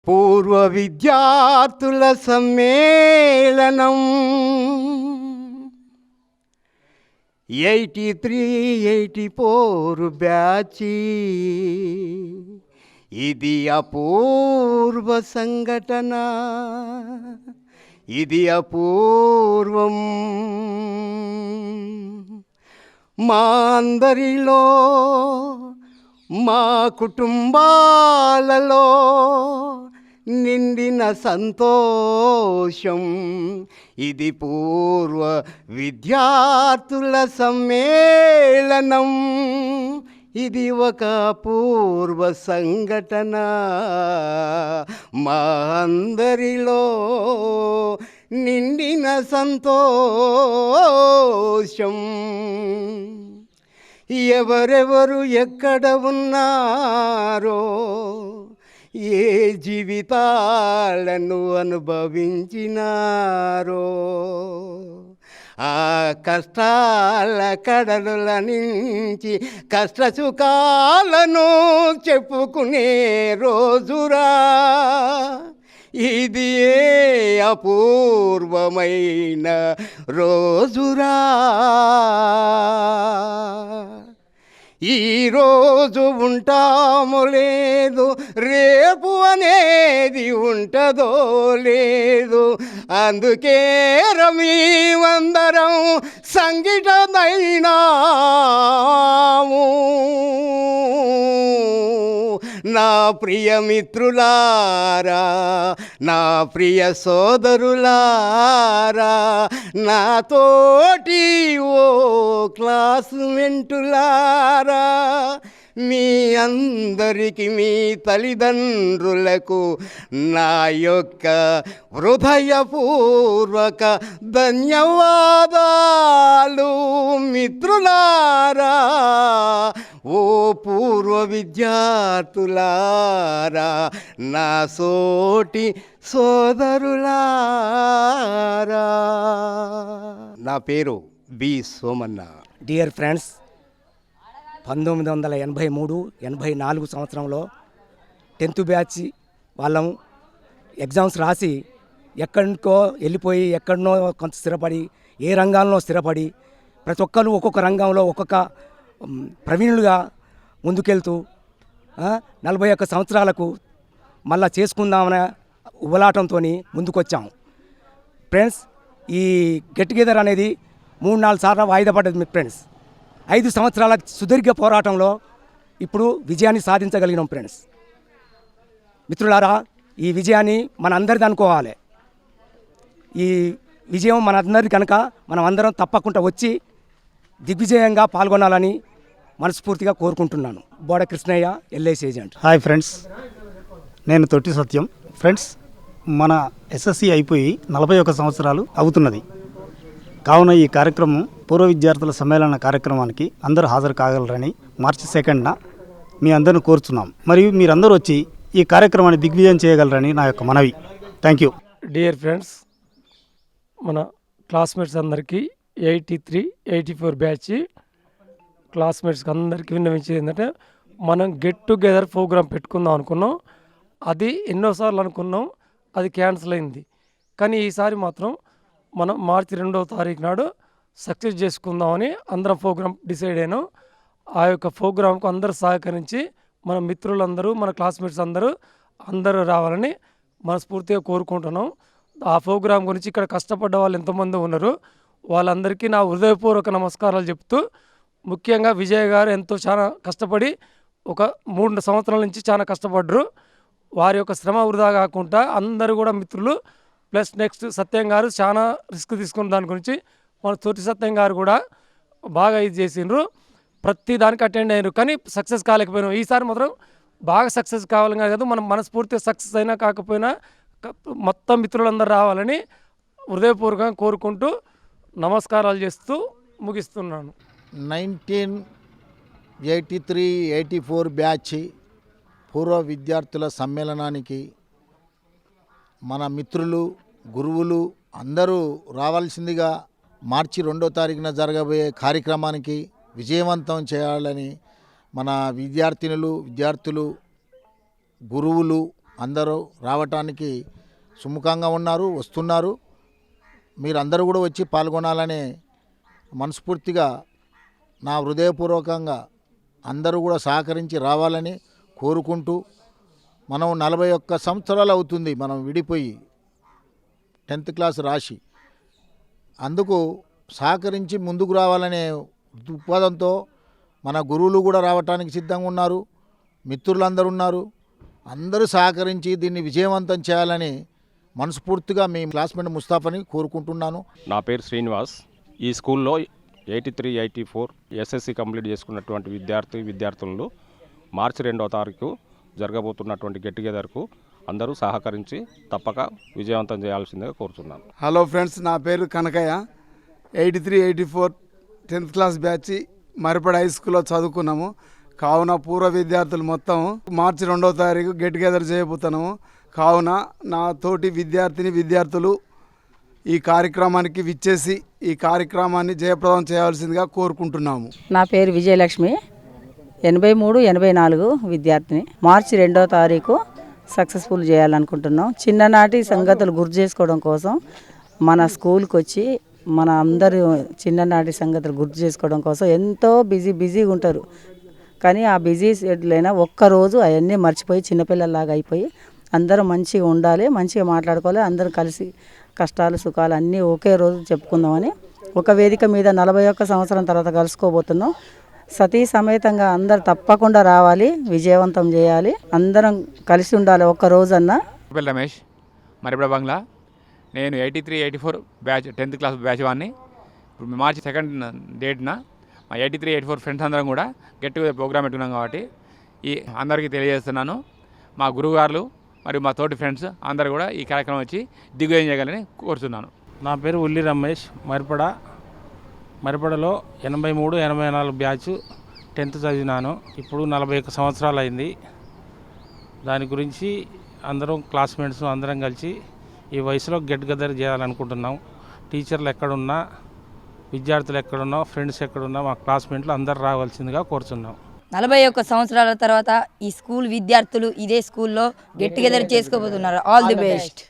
పూర్వ విద్యార్థుల సమ్మేళనం 83-84 బ్యాచి. ఇది అపూర్వ సంఘటన, ఇది అపూర్వం. మా అందరిలో, మా కుటుంబాలలో నిండిన సంతోషం. ఇది పూర్వ విద్యార్థుల సమ్మేళనం, ఇది ఒక పూర్వ సంఘటన. మా అందరిలో నిండిన సంతోషం. ఎవరెవరు ఎక్కడ ఉన్నారో, ఏ జీవితాలను అనుభవించినారో, ఆ కష్టాల కడలుల నుంచి కష్ట సుఖాలను చెప్పుకునే రోజురా ఇది. ఏ అపూర్వమైన రోజురా. ఈరోజు ఉంటామో లేదు, రేపు అనేది ఉంటుందో లేదు. అందుకే రమీమందరం సంఘటితమైనాము. నా ప్రియ మిత్రులారా, నా ప్రియ సోదరులారా, నా తోటి ఓ క్లాస్మేటులారా, మీ అందరికీ, మీ తల్లిదండ్రులకు నా యొక్క హృదయపూర్వక ధన్యవాదాలు. మిత్రులారా, ఓ పూర్వ విద్యార్థులారా, నా సోటి సోదరులారా. నా పేరు బి సోమన్న. డియర్ ఫ్రెండ్స్, 1983-84 సంవత్సరంలో 10th బ్యాచ్ వాళ్ళం ఎగ్జామ్స్ రాసి ఎక్కడికో వెళ్ళిపోయి, ఎక్కడనో కొంత స్థిరపడి, ఏ రంగాల్లో స్థిరపడి, ప్రతి ఒక్కరు ఒక్కొక్క రంగంలో ఒక్కొక్క ప్రవీణులుగా ముందుకెళ్తూ 41 సంవత్సరాలకు మళ్ళా చేసుకుందామనే ఉబలాటంతో ముందుకొచ్చాం. ఫ్రెండ్స్, ఈ గెట్ టుగెదర్ అనేది 3-4 సార్లు వాయిదా పడ్డది. మీ ఫ్రెండ్స్, 5 సంవత్సరాల సుదీర్ఘ పోరాటంలో ఇప్పుడు విజయాన్ని సాధించగలిగినాం. ఫ్రెండ్స్ మిత్రులారా, ఈ విజయాన్ని మనందరిది అనుకోవాలి. ఈ విజయం మనందరిది కనుక మనం అందరం తప్పకుండా వచ్చి దిగ్విజయంగా పాల్గొనాలని మనస్ఫూర్తిగా కోరుకుంటున్నాను. Boda Krishnaiah, LIC agent. Hi friends, నేను తొట్టి సత్యం. ఫ్రెండ్స్, మన ఎస్ఎస్సి అయిపోయి 41 సంవత్సరాలు అవుతున్నది. కావున ఈ కార్యక్రమం పూర్వ విద్యార్థుల సమ్మేళన కార్యక్రమానికి అందరూ హాజరు కాగలరని మార్చి 2న మీ అందరిని కోరుచున్నాం. మరియు మీరందరూ వచ్చి ఈ కార్యక్రమాన్ని దిగ్విజయం చేయగలరని నా యొక్క మనవి. Thank you. డియర్ ఫ్రెండ్స్, మన క్లాస్మేట్స్ అందరికీ 83-84 బ్యాచ్ క్లాస్మేట్స్కి అందరికీ విన్నవించేది ఏంటంటే, మనం గెట్ టుగెదర్ ప్రోగ్రాం పెట్టుకుందాం అనుకున్నాం. అది ఎన్నోసార్లు అనుకున్నాం, అది క్యాన్సిల్ అయింది. కానీ ఈసారి మాత్రం మనం మార్చి 2వ తారీఖు నాడు సక్సెస్ చేసుకుందామని అందరం ప్రోగ్రాం డిసైడ్ అయినాం. ఆ యొక్క ప్రోగ్రాంకు అందరూ సహకరించి మన మిత్రులందరూ, మన క్లాస్మేట్స్ అందరూ రావాలని మనస్ఫూర్తిగా కోరుకుంటున్నాం. ఆ ప్రోగ్రాం గురించి ఇక్కడ కష్టపడ్డ వాళ్ళు ఎంతమంది ఉన్నారు, వాళ్ళందరికీ నా హృదయపూర్వక నమస్కారాలు చెప్తూ, ముఖ్యంగా విజయ్ గారు చాలా కష్టపడి ఒక 3 సంవత్సరాల నుంచి చాలా కష్టపడ్డరు. వారి యొక్క శ్రమ వృధా కాకుండా అందరూ కూడా మిత్రులు, ప్లస్ నెక్స్ట్ సత్యం గారు చాలా రిస్క్ తీసుకున్న దాని గురించి మన తోటి సత్యం గారు కూడా బాగా ఇది చేసిండ్రు. ప్రతి దానికి అటెండ్ అయ్యారు, కానీ సక్సెస్ కాలేకపోయినాం. ఈసారి మాత్రం బాగా సక్సెస్ కావాలి కదా, మనం మనస్ఫూర్తిగా సక్సెస్ అయినా కాకపోయినా మొత్తం మిత్రులందరూ రావాలని హృదయపూర్వకంగా కోరుకుంటూ నమస్కారాలు చేస్తూ ముగిస్తున్నాను. 1983-84 బ్యాచ్ పూర్వ విద్యార్థుల సమ్మేళనానికి మన మిత్రులు, గురువులు అందరూ రావాల్సిందిగా మార్చి 2వ తారీఖున జరగబోయే కార్యక్రమానికి విజయవంతం చేయాలని మన విద్యార్థినులు, విద్యార్థులు, గురువులు అందరూ రావటానికి సుముఖంగా ఉన్నారు, వస్తున్నారు. మీరందరూ కూడా వచ్చి పాల్గొనాలని మనస్ఫూర్తిగా నా హృదయపూర్వకంగా అందరూ కూడా సహకరించి రావాలని కోరుకుంటూ, మనం 41 సంవత్సరాలు అవుతుంది మనం విడిపోయి 10th క్లాస్ రాసి. అందుకు సహకరించి ముందుకు రావాలనే దృక్పథంతో మన గురువులు కూడా రావటానికి సిద్ధంగా ఉన్నారు, మిత్రులందరూ ఉన్నారు. అందరూ సహకరించి దీన్ని విజయవంతం చేయాలని మనస్ఫూర్తిగా మీ క్లాస్మేట్ ముస్తాఫాని కోరుకుంటున్నాను. నా పేరు శ్రీనివాస్. ఈ స్కూల్లో 83, 84 ఎస్ఎస్సి కంప్లీట్ చేసుకున్నటువంటి విద్యార్థులు మార్చి 2వ తారీఖు జరగబోతున్నటువంటి గెట్ టుగెదర్కు అందరూ సహకరించి తప్పక విజయవంతం చేయాల్సిందిగా కోరుతున్నాను. హలో ఫ్రెండ్స్, నా పేరు Kanakaiah. 83, 84 10th class batch Maripeda high స్కూల్లో చదువుకున్నాము. కావున పూర్వ విద్యార్థులు మొత్తం మార్చి 2వ తారీఖు గెట్ టుగెదర్ చేయబోతున్నాము. కావున నా తోటి విద్యార్థులు ఈ కార్యక్రమానికి విచ్చేసి ఈ కార్యక్రమాన్ని జయప్రదం చేయాల్సిందిగా కోరుకుంటున్నాము. నా పేరు విజయలక్ష్మి, 83, 84 విద్యార్థిని. మార్చి 2వ తారీఖు సక్సెస్ఫుల్ చేయాలనుకుంటున్నాం. చిన్ననాటి సంగతులు గుర్తు చేసుకోవడం కోసం మన స్కూల్కి వచ్చి మన అందరూ చిన్ననాటి సంగతులు గుర్తు చేసుకోవడం కోసం ఎంతో బిజీగా ఉంటారు. కానీ ఆ బిజీ షెడ్యూల్ ఒక్కరోజు అవన్నీ మర్చిపోయి చిన్నపిల్లల్లాగా అయిపోయి అందరూ మంచిగా ఉండాలి, మంచిగా మాట్లాడుకోవాలి, అందరూ కలిసి కష్టాలు సుఖాలు అన్నీ ఒకే రోజు చెప్పుకుందామని ఒక వేదిక మీద 41 సంవత్సరం తర్వాత కలుసుకోబోతున్నాం. సతీ సమేతంగా అందరు తప్పకుండా రావాలి, విజయవంతం చేయాలి, అందరం కలిసి ఉండాలి ఒక్క రోజన్నా. రమేష్, మరిపడ బంగ్లా. నేను 83, 84 బ్యాచ్ 10th క్లాస్ బ్యాచ్ వాడిని. ఇప్పుడు మార్చి 2వ డేట్న మా 83, 84 ఫ్రెండ్స్ అందరం కూడా గెట్ టుగెదర్ ప్రోగ్రామ్ పెట్టుకున్నాం కాబట్టి ఈ అందరికీ తెలియజేస్తున్నాను. మా గురువుగారులు మరియు మా తోటి ఫ్రెండ్స్ అందరూ కూడా ఈ కార్యక్రమం వచ్చి దిగ్విజయం చేయగలని కోరుతున్నాను. నా పేరు ఉల్లి రమేష్. మరిపడలో 83, 84 batch 10th చదివినాను. ఇప్పుడు 41 సంవత్సరాలు అయింది. దాని గురించి అందరం క్లాస్మేట్స్ అందరం కలిసి ఈ వయసులో గెట్ టుగెదర్ చేయాలనుకుంటున్నాం. టీచర్లు ఎక్కడున్నా, విద్యార్థులు ఎక్కడున్నా, ఫ్రెండ్స్ ఎక్కడున్నా మా క్లాస్మేట్లు అందరు రావాల్సిందిగా కోరుతున్నాం. 41 సంవత్సరాల తర్వాత ఈ స్కూల్ విద్యార్థులు ఇదే స్కూల్లో గెట్ టుగెదర్ చేసుకోబోతున్నారు. All the best.